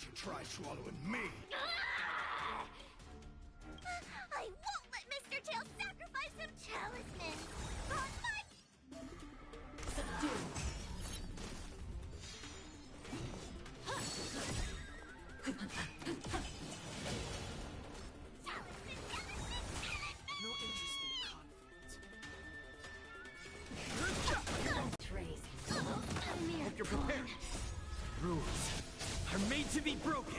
you try swallowing me! I won't let Mr. Tail sacrifice him talismans! On my... Subdue! No interest in conflict. Trace. Hope you're prepared. Rules are made to be broken.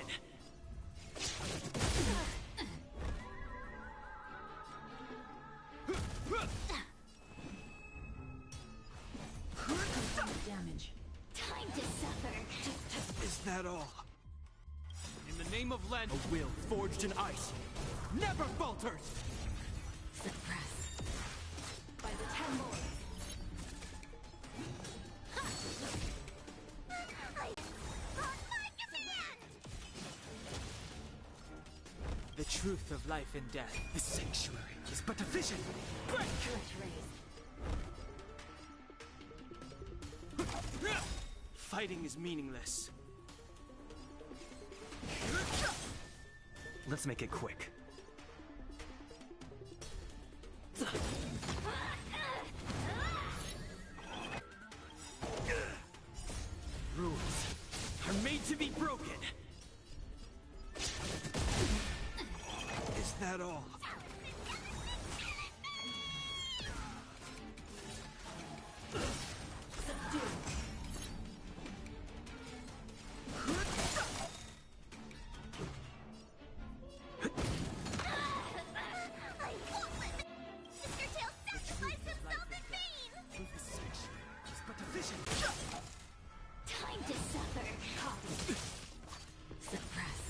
Damage. Time to suffer! Is that all? In the name of Len, a will forged in ice never falters! Suppress. By the 10 lords. On my command! The truth of life and death, the sanctuary, is but a vision. Break! Church raised. Fighting is meaningless. Let's make it quick. Rules are made to be broken. Is that all? Subdue. I won't let Mr. Tail sacrifice himself in vain! The sanctuary is but a vision. Time to suffer! Copy. Suppress.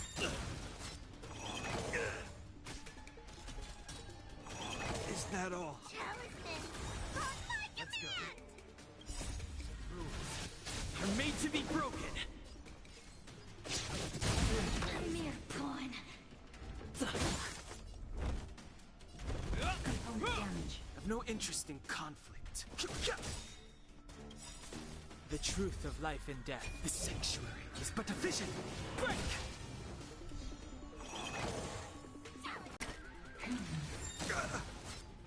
Is that all? Talismans! On my Let's go. command! Rules are made to be broken. A mere pawn! Component damage. Have no interest in conflict. The truth of life and death, the sanctuary, is but a vision. Break!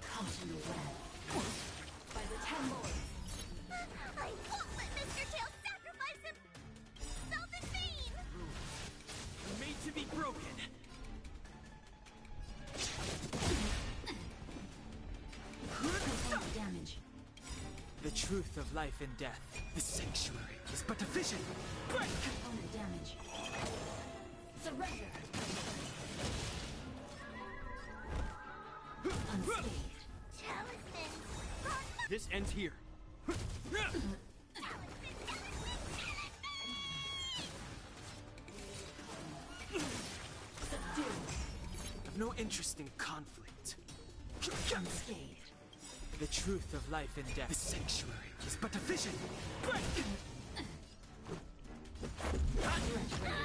Caught in the web. By the 10 lords. I won't let Mr. Tail sacrifice himself in vain! Are made to be broken. Component damage. The truth of life and death, the sanctuary, is but a vision. Break! Component damage. Surrender. Unscathed. Talismans! On my... This ends here. Subdue. Have no interest in conflict. Unscathed. The truth of life and death, the sanctuary, is but a vision. Break! Church raised.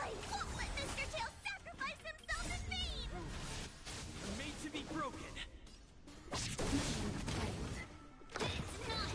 I won't let Mr. Tail sacrifice himself in vain! Are made to be broken. Mission failed. It's not...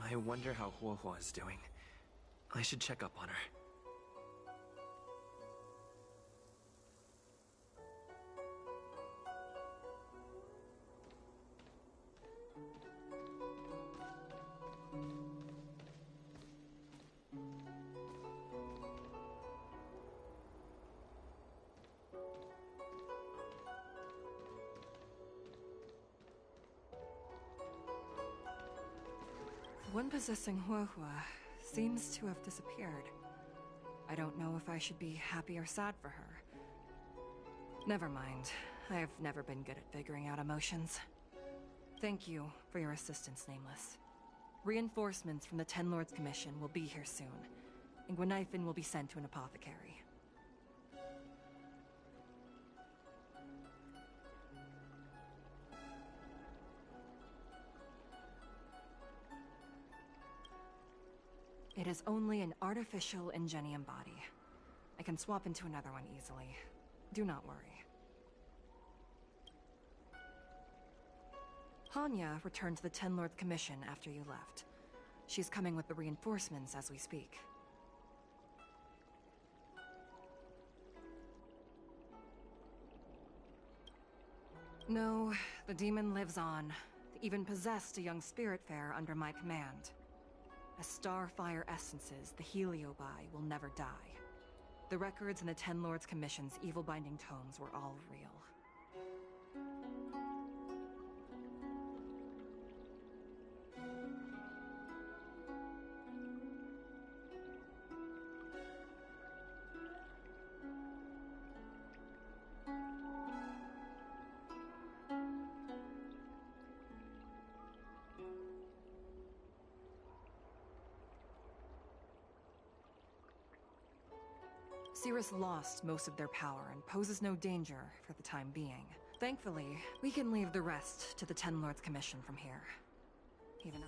I wonder how Huohua is doing. I should check up on her. The one possessing Huohua seems to have disappeared. I don't know if I should be happy or sad for her. Never mind. I've never been good at figuring out emotions. Thank you for your assistance, Nameless. Reinforcements from the Ten Lords Commission will be here soon, and Gwenithan will be sent to an apothecary. It is only an artificial Ingenium body. I can swap into another one easily. Do not worry. Hanya returned to the Ten Lords Commission after you left. She's coming with the reinforcements as we speak. No, the demon lives on. They even possessed a young Spiritfarer under my command. As Starfire essences, the Heliobi will never die. The records in the Ten Lords Commission's evil binding tomes were all real. Cirrus lost most of their power and poses no danger for the time being. Thankfully, we can leave the rest to the Ten Lords Commission from here. Even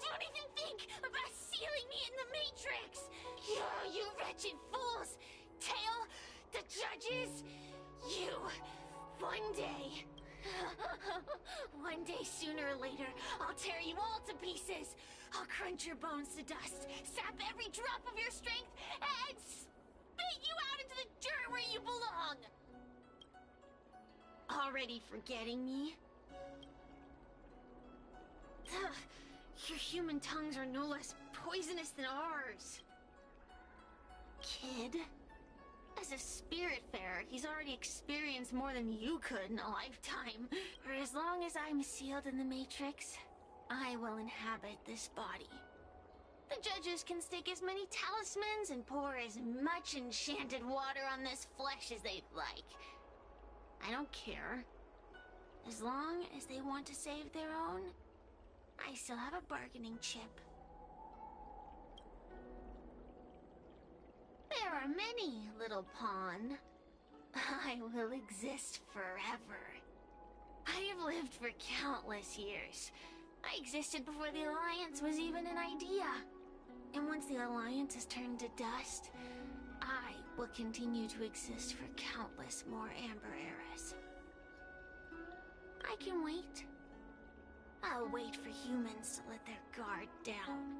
Don't even think about sealing me in the Matrix! You wretched fools! Tail, the judges, you... One day, sooner or later, I'll tear you all to pieces. I'll crunch your bones to dust, sap every drop of your strength, and spit you out into the dirt where you belong. Already forgetting me? Ugh, your human tongues are no less poisonous than ours. Kid? As a Spiritfarer, he's already experienced more than you could in a lifetime. For as long as I'm sealed in the Matrix, I will inhabit this body. The judges can stake as many talismans and pour as much enchanted water on this flesh as they'd like. I don't care. As long as they want to save their own, I still have a bargaining chip. There are many, little pawn. I will exist forever. I have lived for countless years. I existed before the Alliance was even an idea. And once the Alliance is turned to dust, I will continue to exist for countless more Amber eras. I can wait. I'll wait for humans to let their guard down.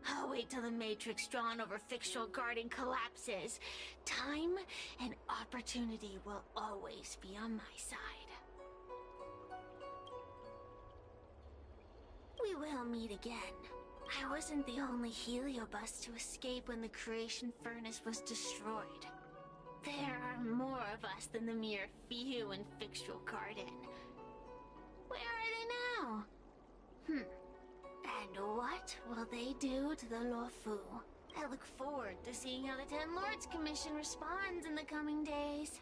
I'll wait till the Matrix drawn over Fixtual Garden collapses. Time and opportunity will always be on my side. We will meet again. I wasn't the only Heliobus to escape when the creation furnace was destroyed. There are more of us than the mere few in Fixtual Garden. Where are they now? And what will they do to the Luofu? I look forward to seeing how the Ten Lords Commission responds in the coming days.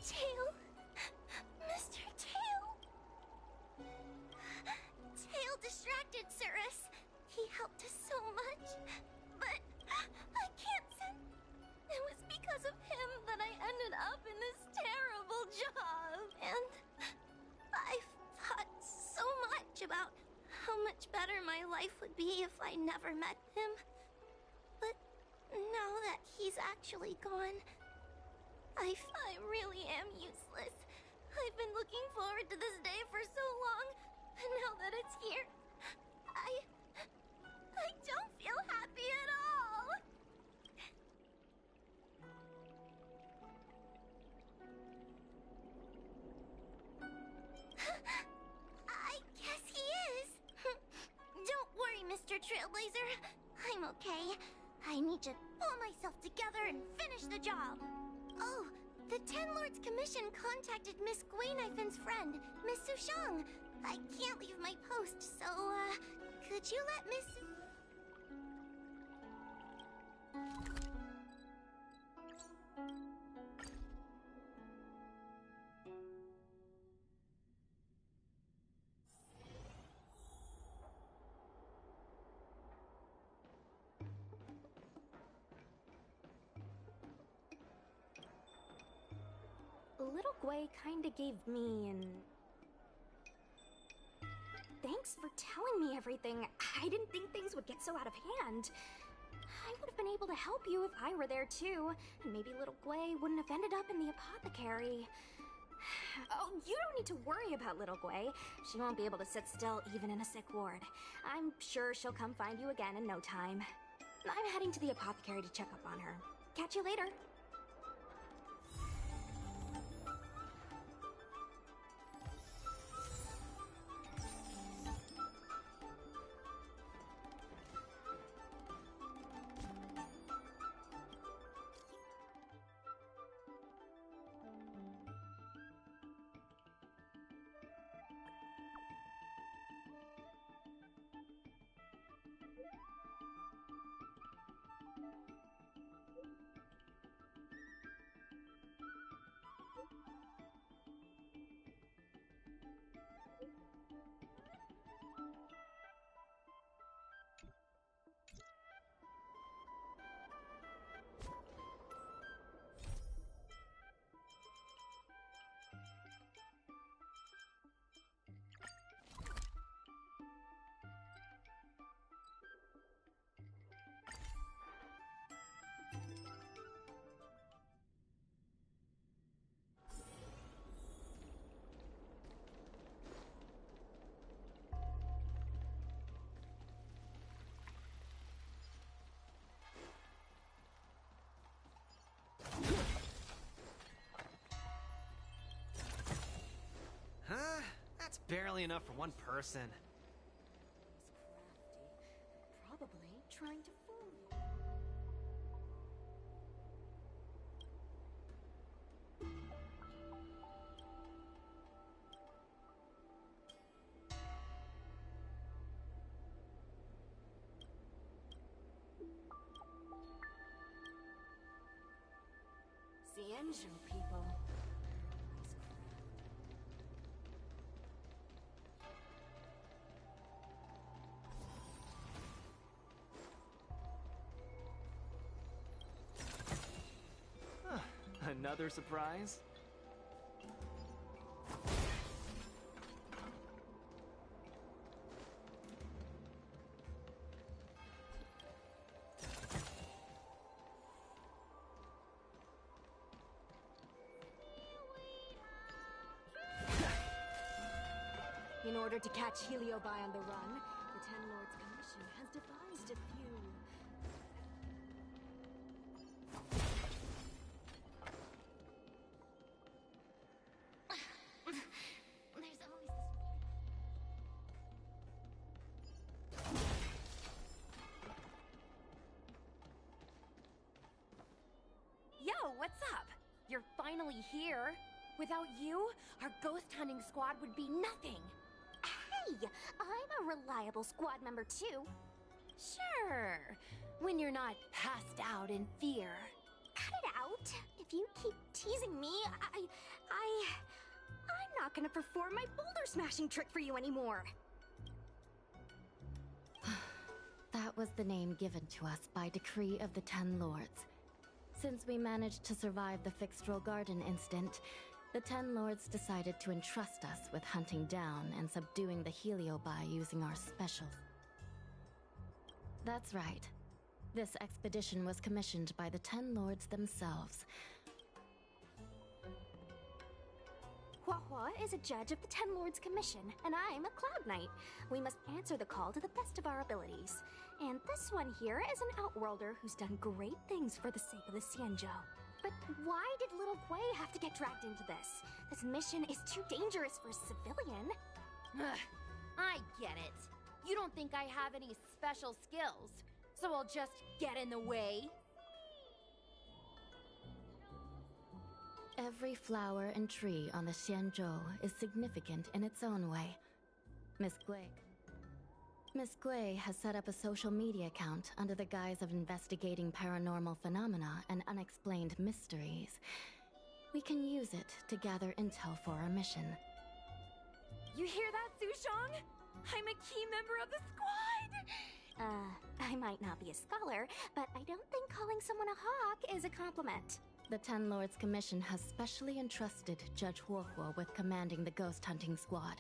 Tail! Mr. Tail! Tail distracted Cirrus. He helped us so much, but I can't say... It was because of him that I ended up in this terrible job. And I've thought so much about how much better my life would be if I never met him. But now that he's actually gone, I really am useless. I've been looking forward to this day for so long, and now that it's here, I don't feel happy at all. I guess he is. Don't worry, Mr. Trailblazer. I'm okay. I need to pull myself together and finish the job. Oh, the Ten Lords Commission contacted Miss Guinaifin's friend, Miss Sushang. I can't leave my post, so, could you let Miss... Little Gwei kinda gave me an... Thanks for telling me everything. I didn't think things would get so out of hand. I would have been able to help you if I were there too, and maybe little Gwei wouldn't have ended up in the apothecary. Oh, you don't need to worry about little Gwei. She won't be able to sit still even in a sick ward. I'm sure she'll come find you again in no time. I'm heading to the apothecary to check up on her. Catch you later. Huh? That's barely enough for one person. Probably trying to fool you. Xianzhou people. Another surprise? In order to catch Heliobi on the run, the Ten Lords Commission has devised a few... There's always this... Yo, what's up? You're finally here. Without you, our ghost hunting squad would be nothing. Hey, I'm a reliable squad member too. Sure, when you're not passed out in fear. Cut it out. If you keep teasing me, I'm not gonna perform my boulder smashing trick for you anymore. That was the name given to us by decree of the Ten Lords. Since we managed to survive the Fixedril Garden incident, the Ten Lords decided to entrust us with hunting down and subduing the Heliobi using our specials. That's right. This expedition was commissioned by the Ten Lords themselves. Huahua is a judge of the Ten Lords Commission, and I'm a Cloud Knight. We must answer the call to the best of our abilities. And this one here is an Outworlder who's done great things for the sake of the Xianzhou. But why did little Gwei have to get dragged into this? This mission is too dangerous for a civilian. Ugh, I get it. You don't think I have any special skills, so I'll just get in the way? Every flower and tree on the Xianzhou is significant in its own way. Miss Gui has set up a social media account under the guise of investigating paranormal phenomena and unexplained mysteries. We can use it to gather intel for our mission. You hear that, Sushong? I'm a key member of the squad! I might not be a scholar, but I don't think calling someone a hawk is a compliment. The Ten Lords Commission has specially entrusted Judge Huohuo with commanding the ghost hunting squad.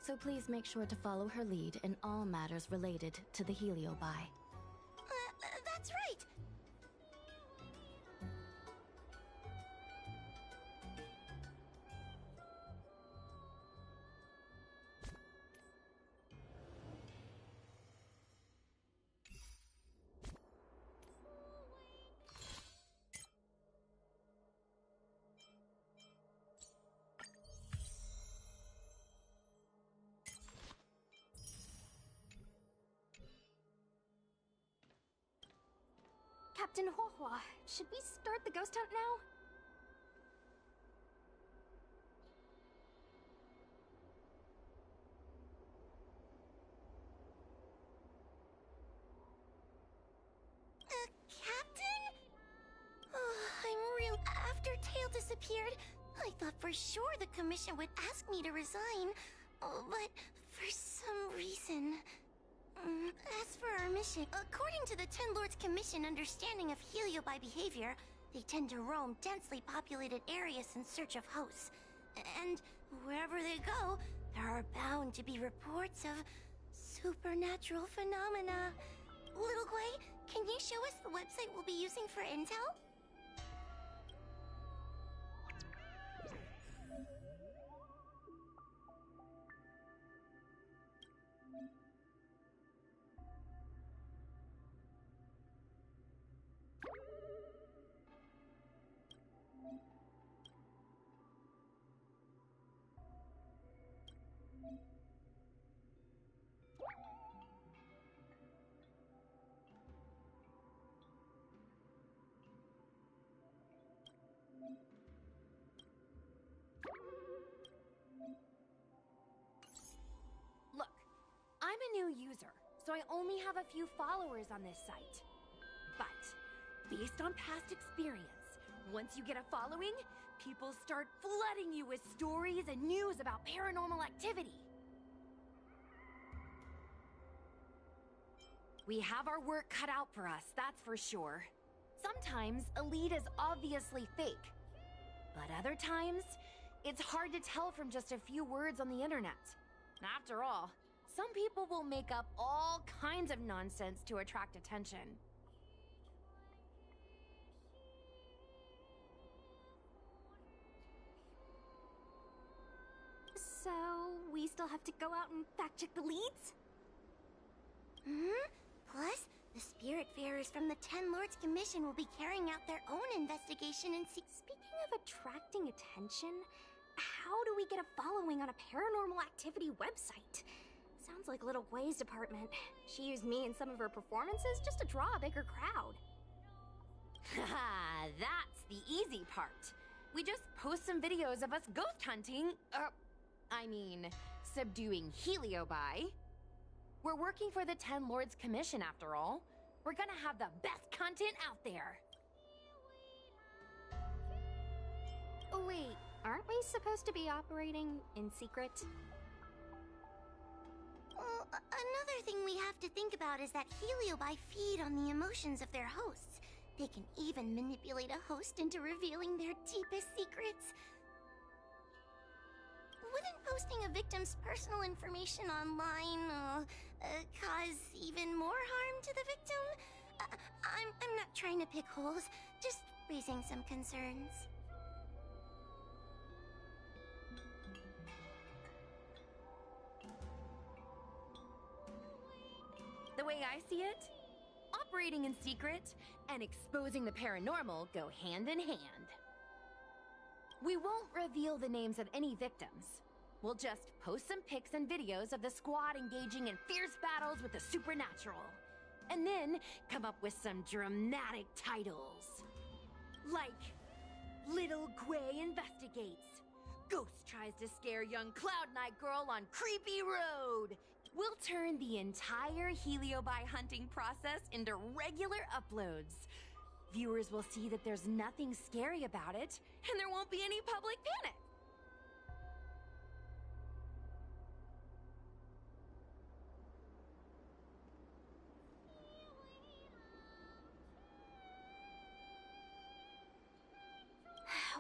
So please make sure to follow her lead in all matters related to the Heliobi. That's right! Captain Huohua, should we start the ghost hunt now? Captain? Oh, I'm real. After Tail disappeared, I thought for sure the commission would ask me to resign. But for some reason... As for our mission, according to the Ten Lords Commission understanding of Heliobi behavior, they tend to roam densely populated areas in search of hosts. And wherever they go, there are bound to be reports of supernatural phenomena. Little Gui, can you show us the website we'll be using for intel? Look, I'm a new user, so I only have a few followers on this site. But, based on past experience, once you get a following, people start flooding you with stories and news about paranormal activity. We have our work cut out for us, that's for sure. Sometimes a lead is obviously fake. But other times, it's hard to tell from just a few words on the internet. After all, some people will make up all kinds of nonsense to attract attention. So, we still have to go out and fact-check the leads? Plus, the Spiritfarers from the Ten Lords Commission will be carrying out their own investigation and Speaking of attracting attention, how do we get a following on a paranormal activity website? Sounds like Little Gui's department. She used me in some of her performances just to draw a bigger crowd. Haha, that's the easy part. We just post some videos of us ghost hunting, subduing Heliobi. We're working for the Ten Lords Commission after all. We're gonna have the best content out there. Oh wait, aren't we supposed to be operating in secret? Well, another thing we have to think about is that Heliobi feed on the emotions of their hosts. They can even manipulate a host into revealing their deepest secrets. Wouldn't posting a victim's personal information online cause even more harm to the victim? I'm not trying to pick holes, just raising some concerns. The way I see it, operating in secret and exposing the paranormal go hand in hand. We won't reveal the names of any victims. We'll just post some pics and videos of the squad engaging in fierce battles with the supernatural. And then come up with some dramatic titles. Like, Little Little Gwei investigates. Ghost tries to scare young Cloud Knight girl on Creepy Road. We'll turn the entire Heliobi hunting process into regular uploads. Viewers will see that there's nothing scary about it, and there won't be any public panic.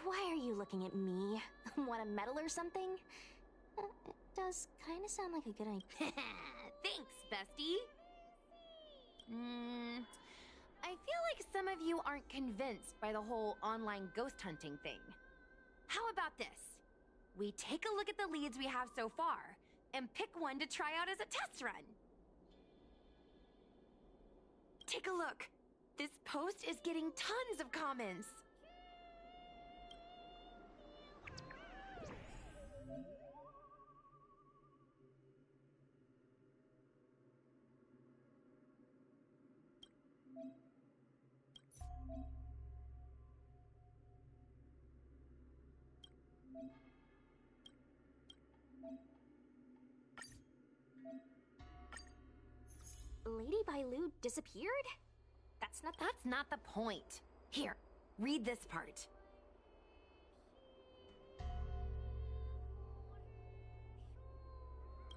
Why are you looking at me? Want a medal or something? It does kind of sound like a good idea. Thanks, bestie. I feel like some of you aren't convinced by the whole online ghost hunting thing. How about this? We take a look at the leads we have so far, and pick one to try out as a test run. Take a look. This post is getting tons of comments. Lady Bailu disappeared? That's not the point. Here, read this part.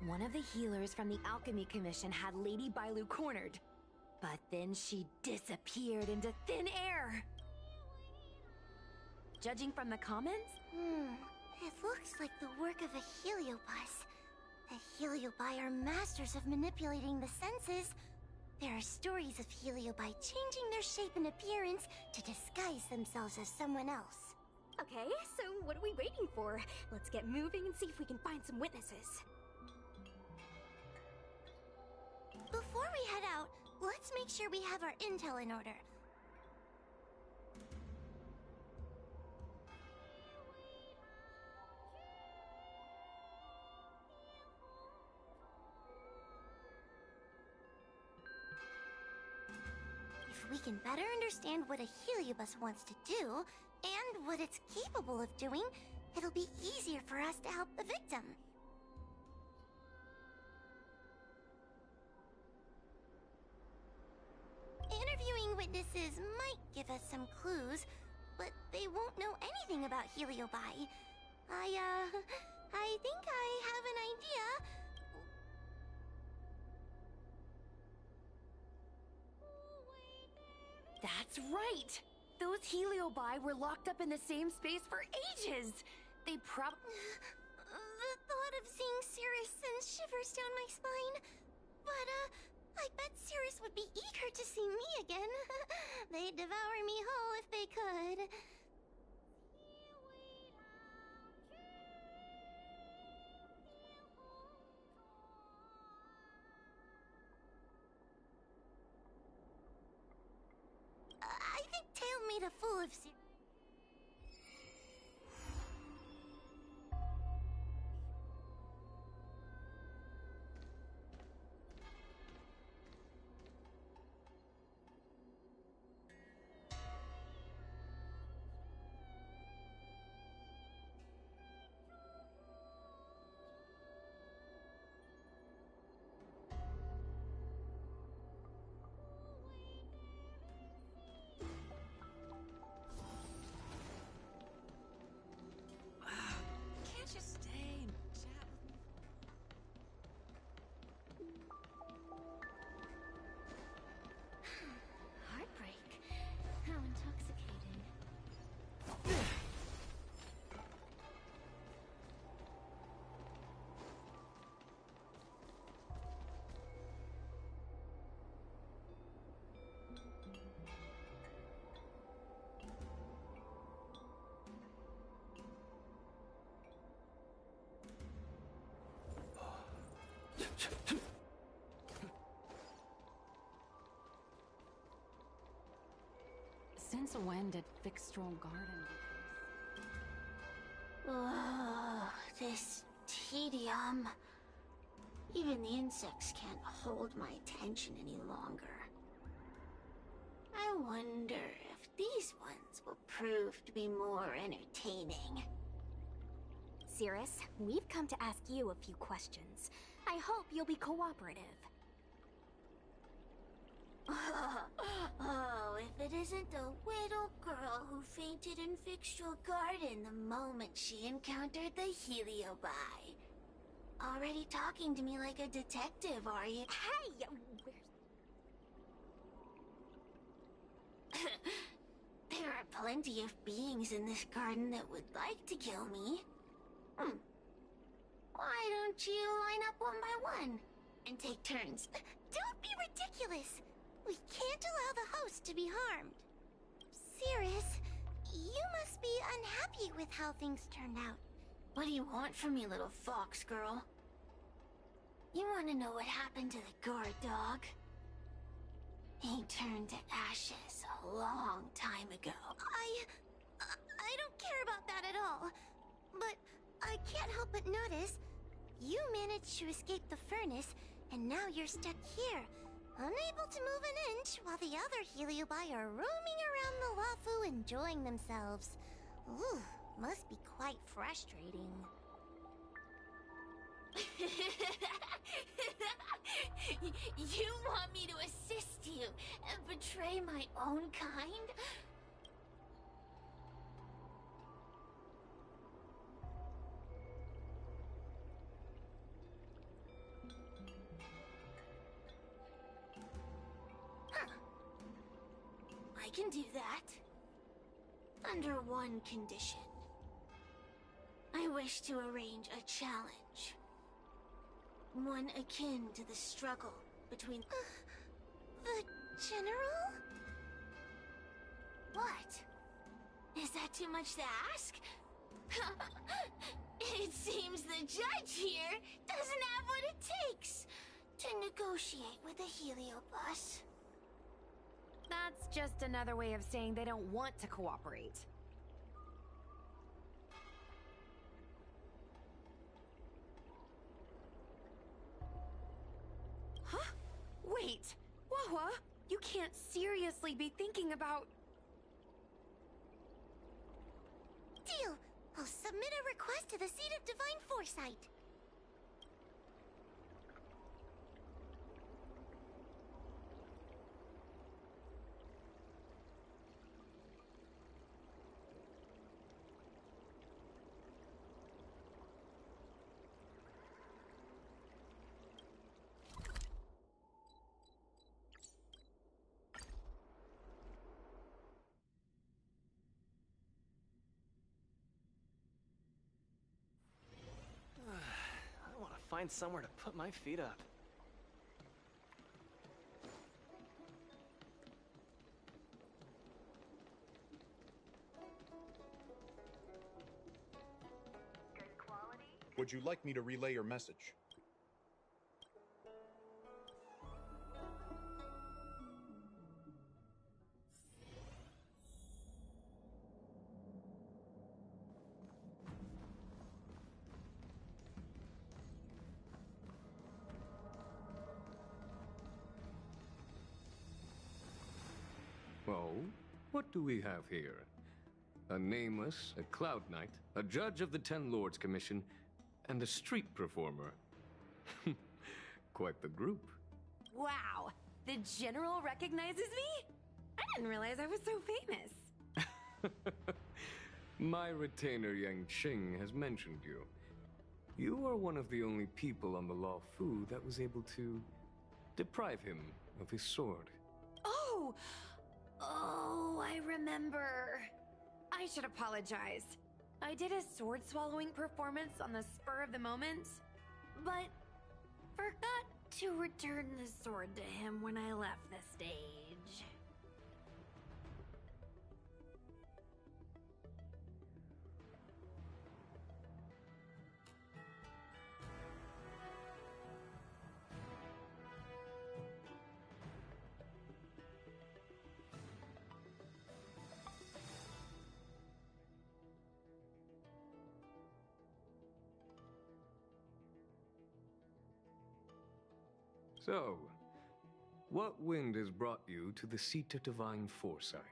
One of the healers from the Alchemy Commission had Lady Bailu cornered, but then she disappeared into thin air. Judging from the comments, It looks like the work of a heliobus. The heliobi are masters of manipulating the senses. There are stories of heliobi changing their shape and appearance to disguise themselves as someone else. Okay, so what are we waiting for? Let's get moving and see if we can find some witnesses. Before we head out, let's make sure we have our intel in order. If we can better understand what a heliobus wants to do, and what it's capable of doing, it'll be easier for us to help the victim. Interviewing witnesses might give us some clues, but they won't know anything about heliobi. I think I have an idea. that's right! Those heliobi were locked up in the same space for ages! They The thought of seeing Cirrus sends shivers down my spine. But, I bet Cirrus would be eager to see me again. They'd devour me whole if they could. I think Tail made a fool of Cirrus. Can't you stay and chat with me? Heartbreak. How intoxicating. Since when did Fixstral Garden... Oh, this tedium. Even the insects can't hold my attention any longer. I wonder if these ones will prove to be more entertaining. Cirrus, we've come to ask you a few questions. I hope you'll be cooperative. Oh, if it isn't the little girl who fainted in Fixtral Garden the moment she encountered the Heliobi. Already talking to me like a detective, are you? Hey, There are plenty of beings in this garden that would like to kill me. Why don't you line up one by one and take turns? Don't be ridiculous! We can't allow the host to be harmed. Cirrus, you must be unhappy with how things turned out. What do you want from me, little fox girl? You want to know what happened to the guard dog? He turned to ashes a long time ago. I don't care about that at all. But I can't help but notice you managed to escape the furnace, and now you're stuck here, unable to move an inch while the other Heliobi are roaming around the Lafu enjoying themselves. Ooh, must be quite frustrating. You want me to assist you and betray my own kind? I can do that. Under one condition. I wish to arrange a challenge. One akin to the struggle between... The General? What? Is that too much to ask? It seems the judge here doesn't have what it takes to negotiate with the Heliobus. That's just another way of saying they don't want to cooperate. Huh? Wait! Wawa, you can't seriously be thinking about... Deal! I'll submit a request to the Seat of Divine Foresight. I want to find somewhere to put my feet up. Would you like me to relay your message? Oh, what do we have here? A nameless, a cloud knight, a judge of the Ten Lords Commission, and a street performer. Quite the group. Wow! The General recognizes me? I didn't realize I was so famous. My retainer Yang Qing has mentioned you. You are one of the only people on the Law Fu that was able to deprive him of his sword. Oh! Oh, I remember. I should apologize. I did a sword-swallowing performance on the spur of the moment, but forgot to return the sword to him when I left the stage. So, what wind has brought you to the Seat of Divine Foresight?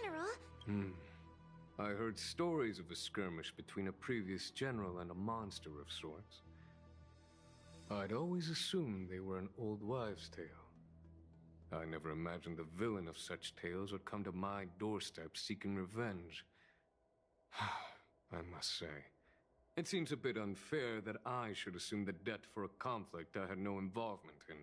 General. I heard stories of a skirmish between a previous general and a monster of sorts. I'd always assumed they were an old wives' tale. I never imagined the villain of such tales would come to my doorstep seeking revenge. I must say, it seems a bit unfair that I should assume the debt for a conflict I had no involvement in.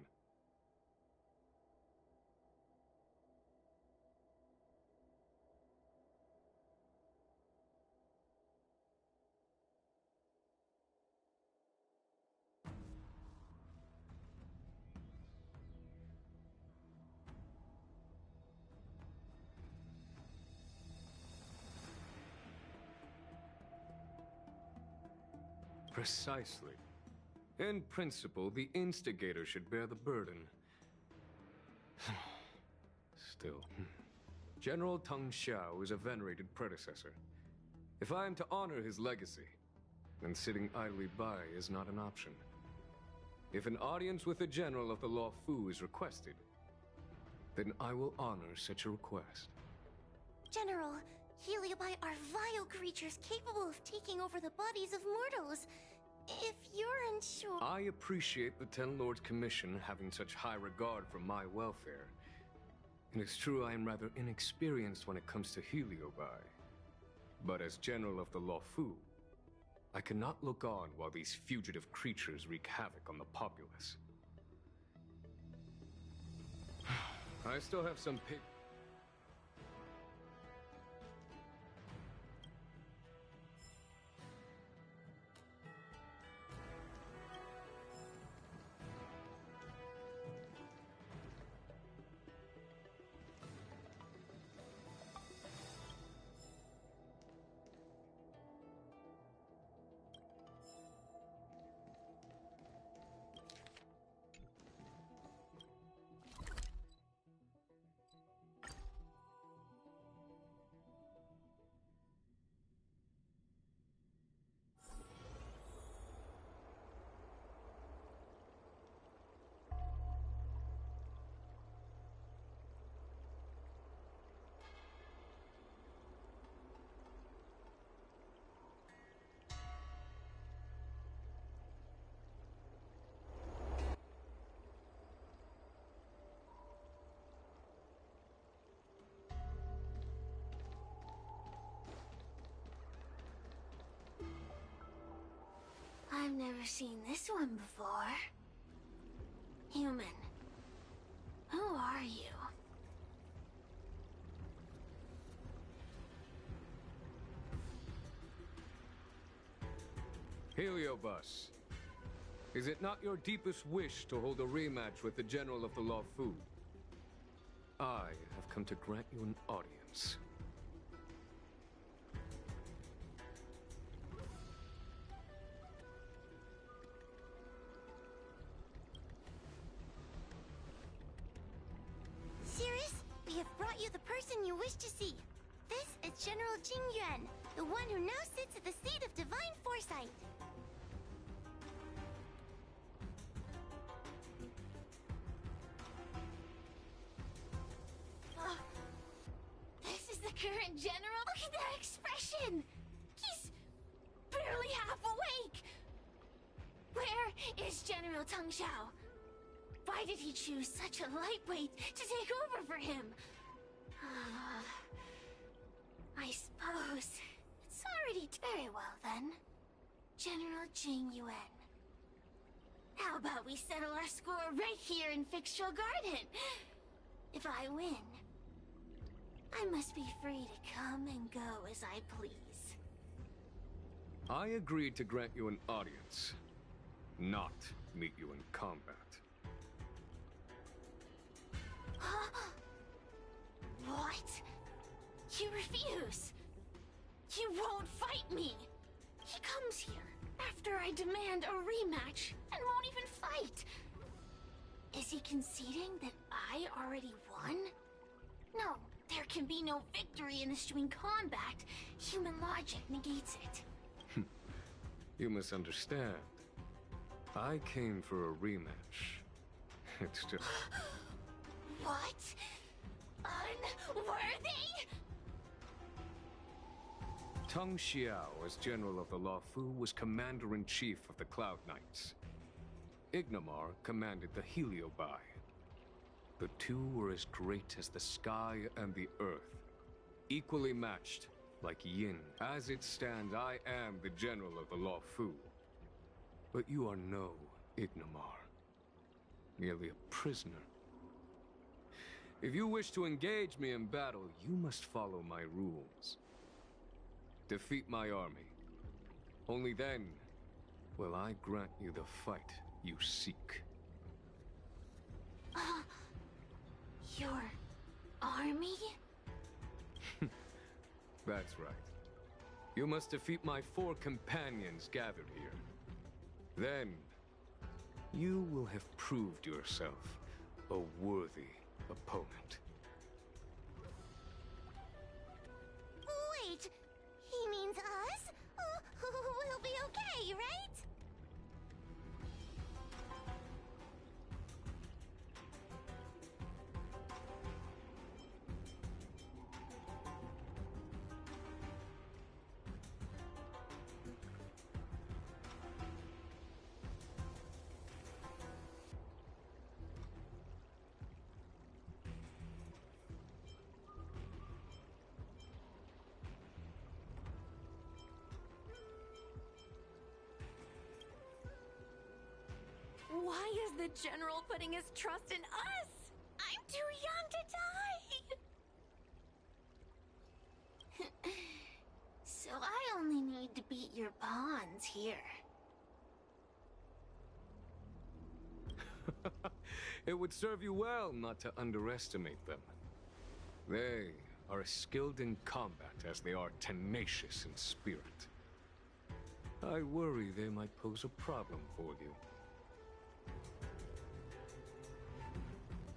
Precisely. In principle, the instigator should bear the burden. Still. General Teng Xiao is a venerated predecessor. If I am to honor his legacy, then sitting idly by is not an option. If an audience with the general of the Law Fu is requested, then I will honor such a request. General, Heliobi are vile creatures capable of taking over the bodies of mortals. If you're unsure... I appreciate the Ten Lords' Commission having such high regard for my welfare. It is true I am rather inexperienced when it comes to Heliobi. But as General of the Law Fu, I cannot look on while these fugitive creatures wreak havoc on the populace. I still have some pig... I've never seen this one before. Human. Who are you? Heliobus, is it not your deepest wish to hold a rematch with the General of the Law Fu? I have come to grant you an audience. Sirius, we have brought you the person you wish to see. This is General Jing Yuan, the one who now sits at the seat of divine foresight. This is the current general? Look at that expression! He's barely half awake! Where is General Teng Xiao? Why did he choose such a lightweight to take over for him? I suppose it's already very well then. General Jing Yuan. How about we settle our score right here in Fixtural Garden? If I win, I must be free to come and go as I please. I agreed to grant you an audience, not meet you in combat. What? You refuse? You won't fight me? He comes here after I demand a rematch and won't even fight. Is he conceding that I already won? No, there can be no victory in eschewing combat. Human logic negates it. You misunderstand. I came for a rematch. It's just... What? Unworthy? Tang Xiao, as General of the Luofu, was Commander-in-Chief of the Cloud Knights. Ignamar commanded the Heliobai. The two were as great as the sky and the earth, equally matched, like yin. As it stands, I am the General of the Luofu. But you are no Ignamar, merely a prisoner. If you wish to engage me in battle, you must follow my rules. Defeat my army. Only then will I grant you the fight you seek. Your army? That's right. You must defeat my 4 companions gathered here. Then, you will have proved yourself a worthy opponent. Wait! He means us? We'll be okay, right? Why is the General putting his trust in us? I'm too young to die! So I only need to beat your pawns here. It would serve you well not to underestimate them. They are as skilled in combat as they are tenacious in spirit. I worry they might pose a problem for you.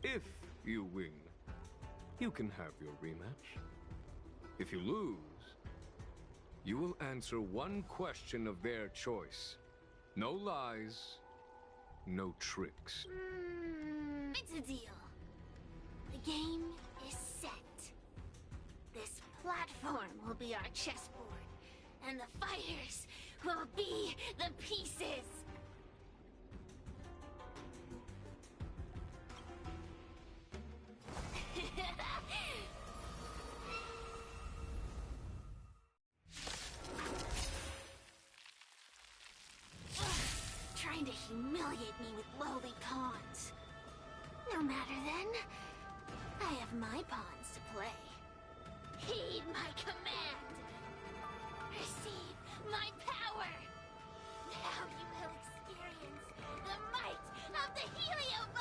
If you win, you can have your rematch. If you lose, you will answer one question of their choice. No lies, no tricks. It's a deal. The game is set. This platform will be our chessboard, and the fighters will be the pieces. Trying to humiliate me with lowly pawns. No matter then, I have my pawns to play. Heed my command. Receive my power. Now you will experience the might of the Heliobai.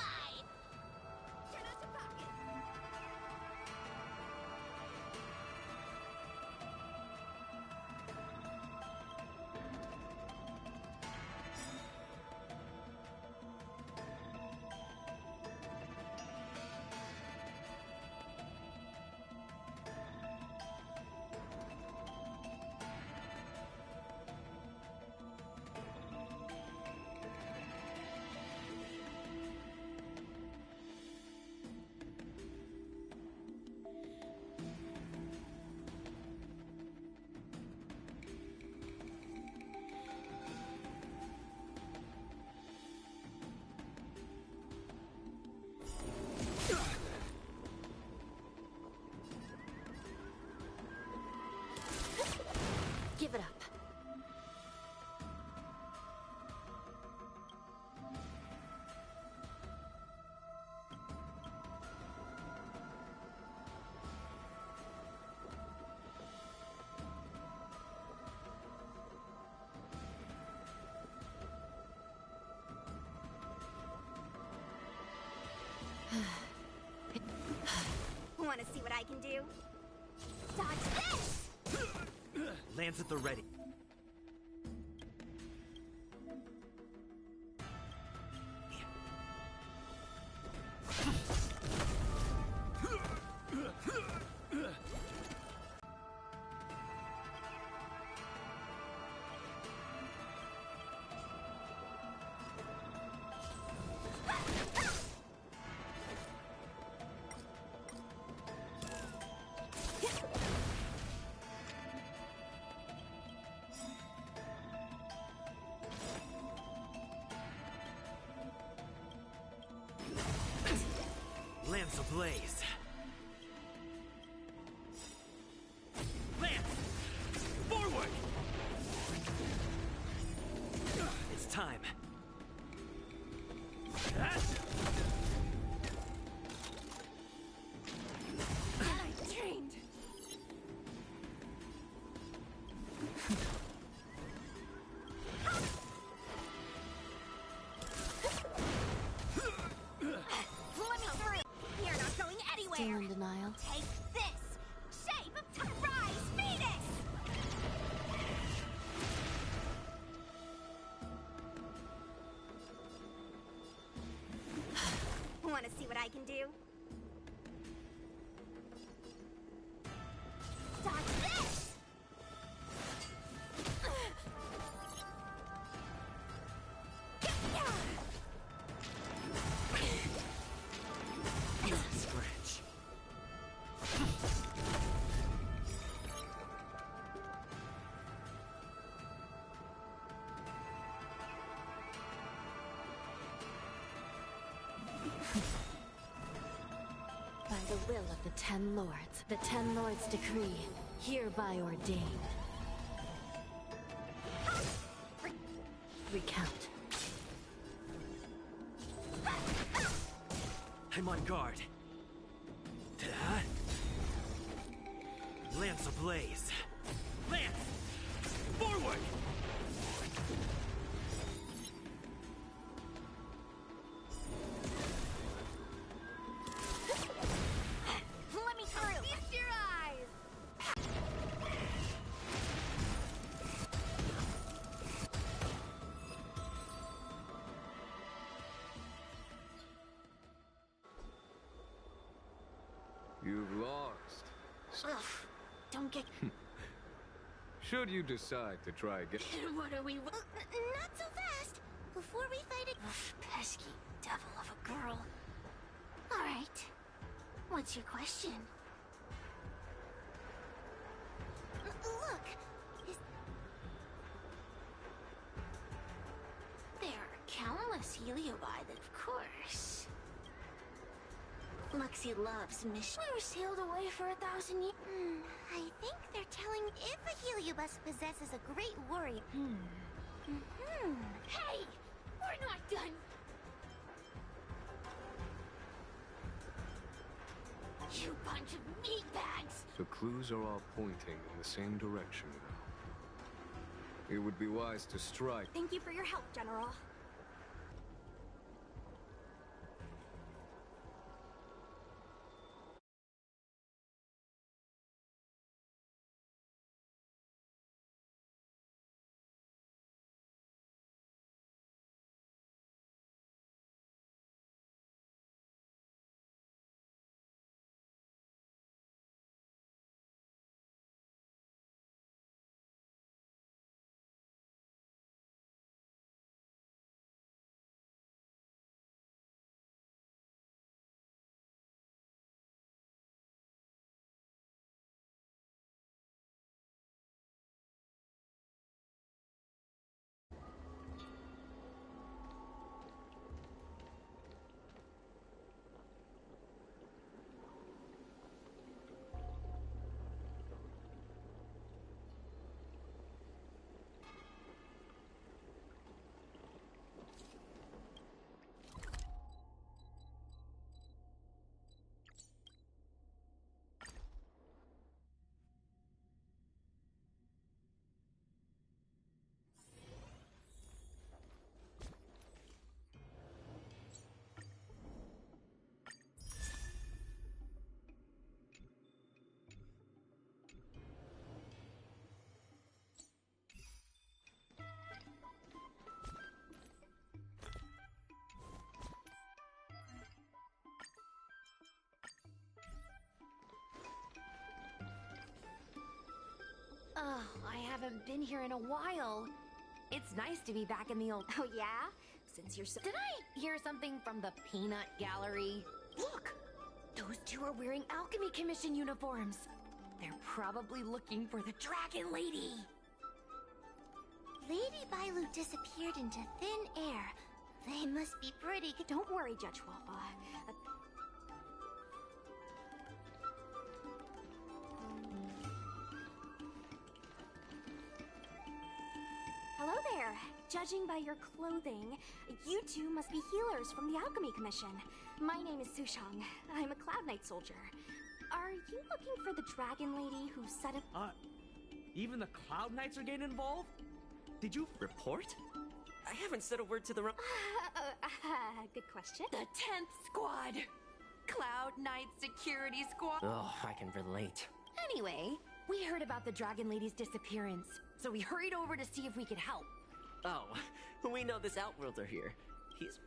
Give it up. Want to see what I can do? Dodge this! Lance at the ready. ablaze. Lance! Forward! It's time. I trained. You're not going anywhere! Demon denial. Take this! Shape of time! Rise, Venus! Want to see what I can do? Dodge this! Scratch. By the will of the Ten Lords, the Ten Lords decree, hereby ordained. Recount. I'm on guard. Lance ablaze. Lance! Forward! Let me through! Feast your eyes! You've lost. Ugh, don't get... Should you decide to try again... What are we... Not so fast! Before we fight it... Pesky devil of a girl. Alright. What's your question? Look! There are countless heliobi that, of course... Luxie loves mission. We were sealed away for 1,000 years. I think they're telling if a heliobus possesses a great warrior. Hey! We're not done! You bunch of meatbags! The clues are all pointing in the same direction now. It would be wise to strike. Thank you for your help, General. Oh, I haven't been here in a while. It's nice to be back in the old... Oh, yeah? Since you're so... Did I hear something from the Peanut Gallery? Look! Those two are wearing Alchemy Commission uniforms. They're probably looking for the Dragon Lady. Lady Bailu disappeared into thin air. They must be pretty good. Don't worry, Judge Walpa. Judging by your clothing, you two must be healers from the Alchemy Commission. My name is Sushang. I'm a Cloud Knight soldier. Are you looking for the dragon lady who set up— Even the Cloud Knights are getting involved? Did you report? I haven't said a word to the good question. The 10th Squad! Cloud Knight Security Squad! Oh, I can relate. Anyway, we heard about the Dragon Lady's disappearance, so we hurried over to see if we could help. Oh, we know this Outworlder here. He's...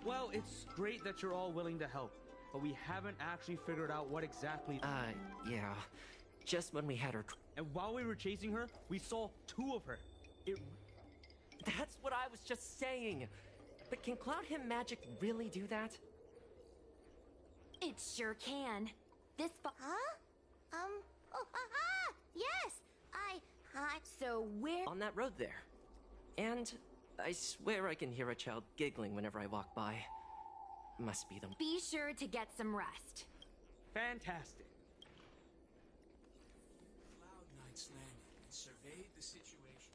Well, it's great that you're all willing to help, but we haven't actually figured out what exactly— yeah. Just when we had her— And while we were chasing her, we saw 2 of her. That's what I was just saying! But can Cloud Hymn magic really do that? It sure can. This Yes! So where— On that road there. And I swear I can hear a child giggling whenever I walk by. Must be them. Be sure to get some rest. Fantastic. Cloud Knights landed and surveyed the situation.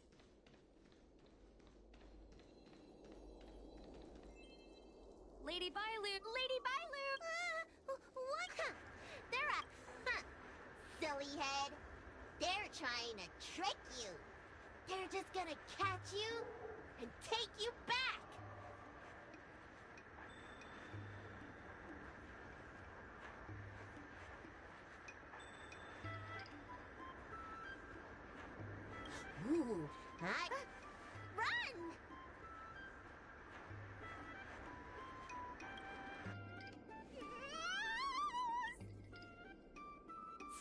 Lady Bailu! Lady Bailu! What? They're silly head. They're trying to trick you. They're just gonna catch you and take you back. Ooh, run!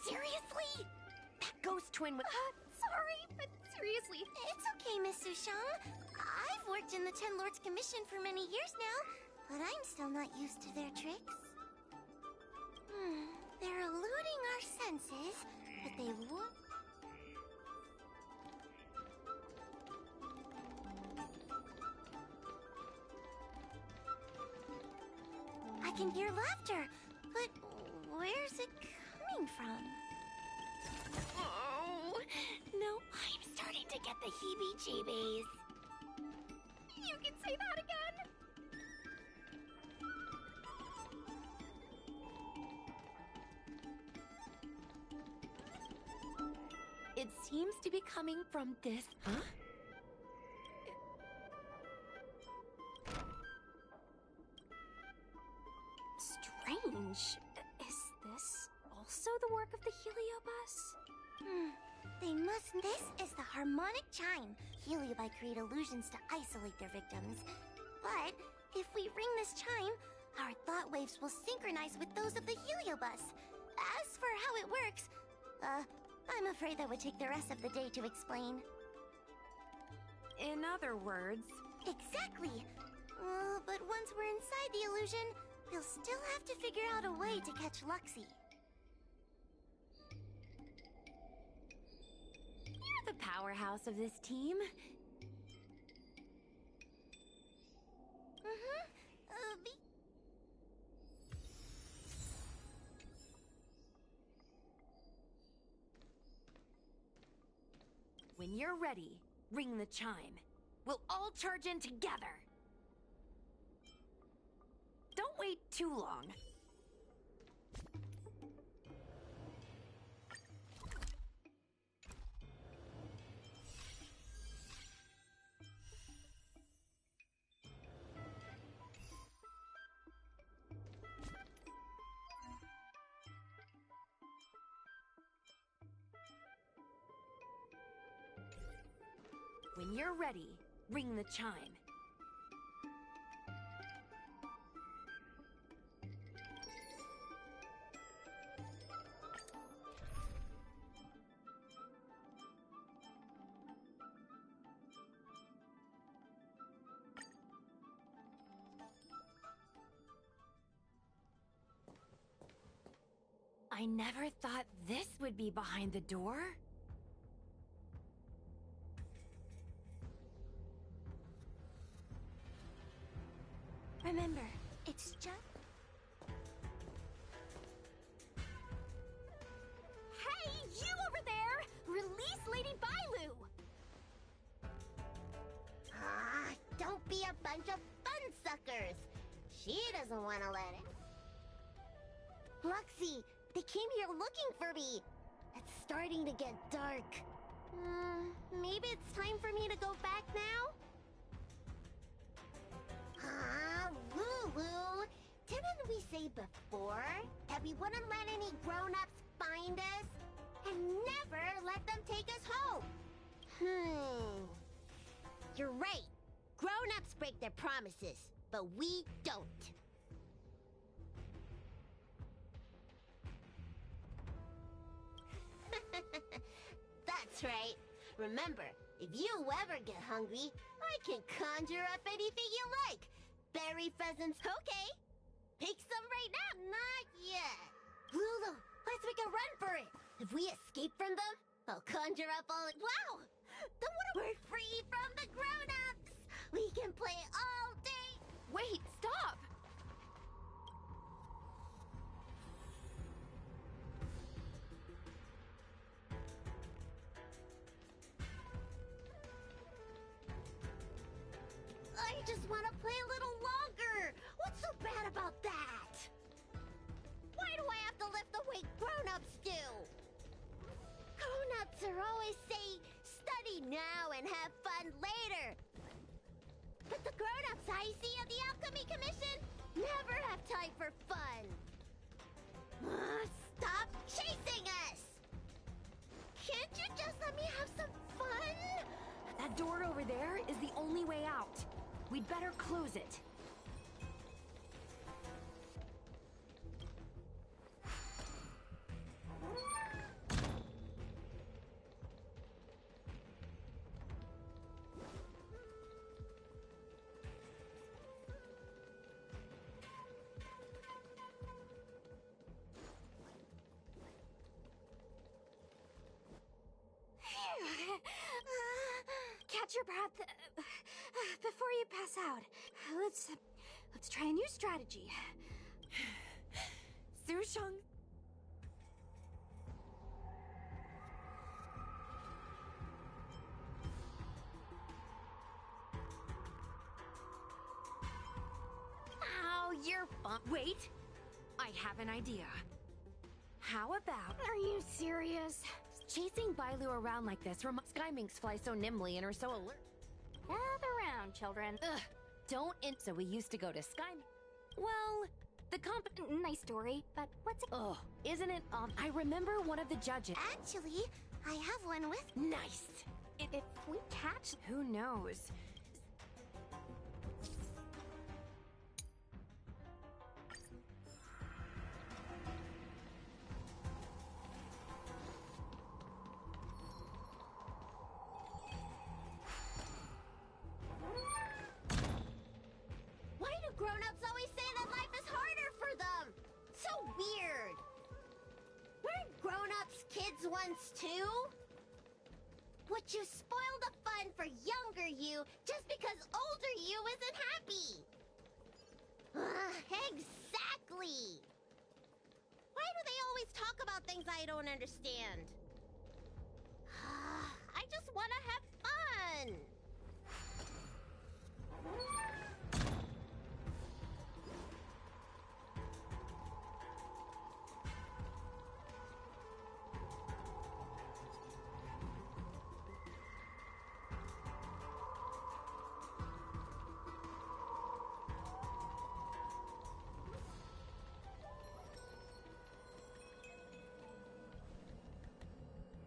Seriously? That ghost twin was— sorry, but seriously. It's okay, Miss Sushang. I've worked in the Ten Lords Commission for many years now, but I'm still not used to their tricks. They're eluding our senses, but they won't. I can hear laughter, but where's it coming from? Oh, no, I'm starting to get the heebie-jeebies. You can say that again! It seems to be coming from this— Huh? Strange. Is this also the work of the Heliobus? They must. This is the harmonic chime. Heliobi create illusions to isolate their victims. But if we ring this chime, our thought waves will synchronize with those of the Heliobus. As for how it works, I'm afraid that would take the rest of the day to explain. In other words— Exactly. But once we're inside the illusion, we'll still have to figure out a way to catch Luxie. You're the powerhouse of this team. When you're ready, ring the chime. We'll all charge in together. Don't wait too long. When you're ready, ring the chime. I never thought this would be behind the door. Remember, it's just... Hey, you over there! Release Lady Bailu! Ah, don't be a bunch of fun suckers. She doesn't want to let it. Luxie, they came here looking for me. It's starting to get dark. Maybe it's time for me to go back now? Lulu, didn't we say before that we wouldn't let any grown-ups find us? And never let them take us home? You're right. Grown-ups break their promises, but we don't. That's right. Remember, if you ever get hungry, I can conjure up anything you like. Berry pheasants, okay. Pick some right now. Not yet. Lulu, let's make a run for it. If we escape from them, I'll conjure up all... Wow! We're free from the grown-ups! We can play all day! Wait, stop! I just want to play a little longer! What's so bad about that? Why do I have to lift the weight grown-ups do? Grown-ups are always saying, study now and have fun later. But the grown-ups I see at the Alchemy Commission never have time for fun. Stop chasing us! Can't you just let me have some fun? That door over there is the only way out. We'd better close it. Catch your breath before you pass out. Let's try a new strategy. Sushang. Ow, you're fun. Wait, I have an idea. How about... Are you serious? Chasing Bailu around like this Sky Minx fly so nimbly and are so alert. Gather around, children. Ugh, don't so we used to go to Sky Minx. Well, the Nice story, but what's it? Ugh, isn't it? I remember one of the judges. Actually, I have one with... Nice! If we catch... Who knows? Why do grown-ups always say that life is harder for them? So weird. Weren't grown-ups kids once too? Would you spoil the fun for younger you just because older you isn't happy? Exactly. Why do they always talk about things I don't understand? I just want to have fun.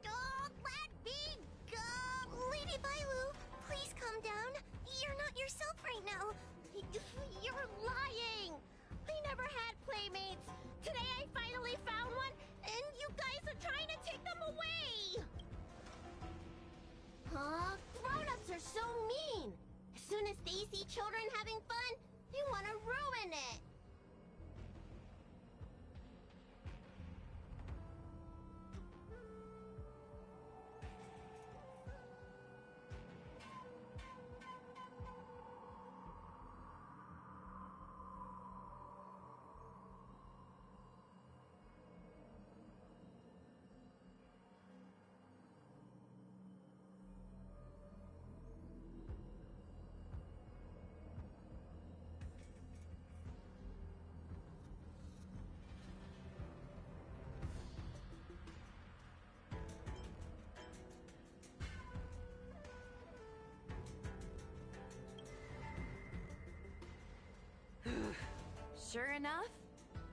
Don't let me go! Lady Bailu, please calm down. You're not yourself right now. Sure enough,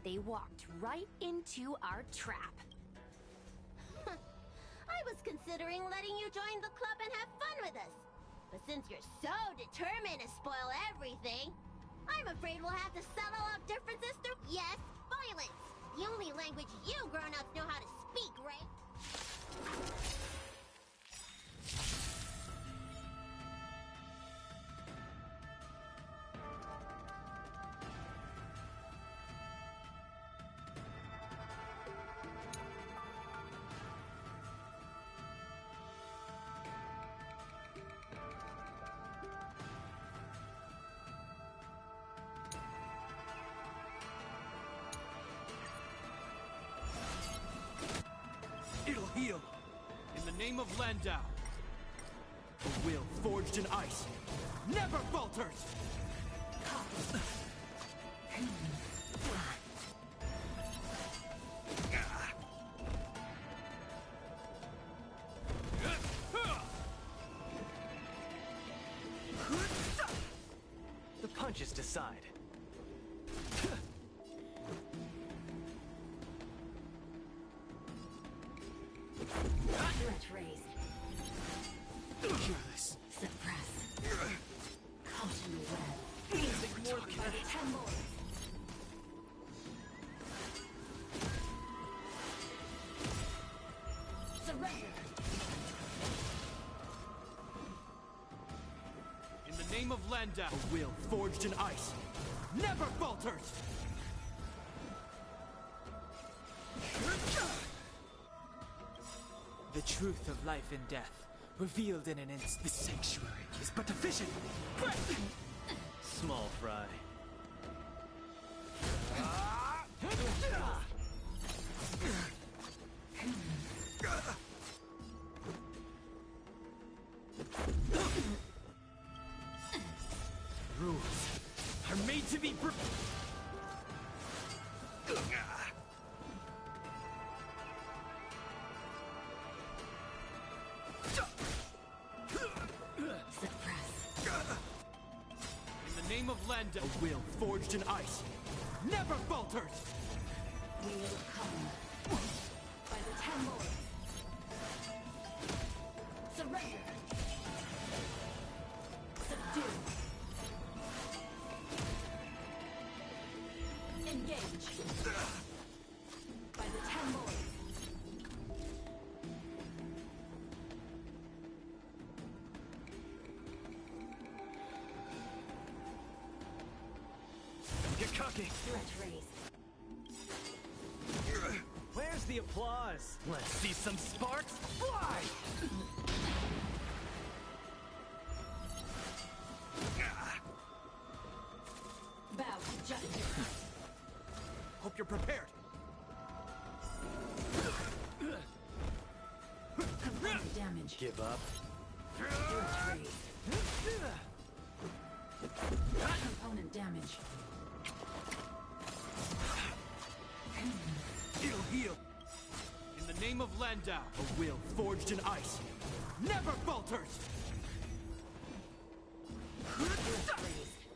they walked right into our trap. I was considering letting you join the club and have fun with us. But since you're so determined to spoil everything, I'm afraid we'll have to settle our differences through, yes, violence. The only language you grown-ups know how to speak, right? It'll heal. In the name of Landau. A will forged in ice never falters! The punches decide. Threat raised. Careless. Suppress. Caught in the web. More than that. 10 lords. Surrender. In the name of Landau, a will forged in ice never falters! The truth of life and death, revealed in an instant. The sanctuary is but a vision. Small fry. Rules are made to be In the name of Landau, a will forged in ice never falters! We will come. By the 10 lords. Surrender. Subdue. Engage. By the 10 lords. Get cocky. Threat raised. Where's the applause? Let's see some sparks fly! Bow to justice. Hope you're prepared. Component damage. Give up. Threat raised. Component damage. It'll heal. In the name of Landau, a will forged in ice never falters! Threat raised.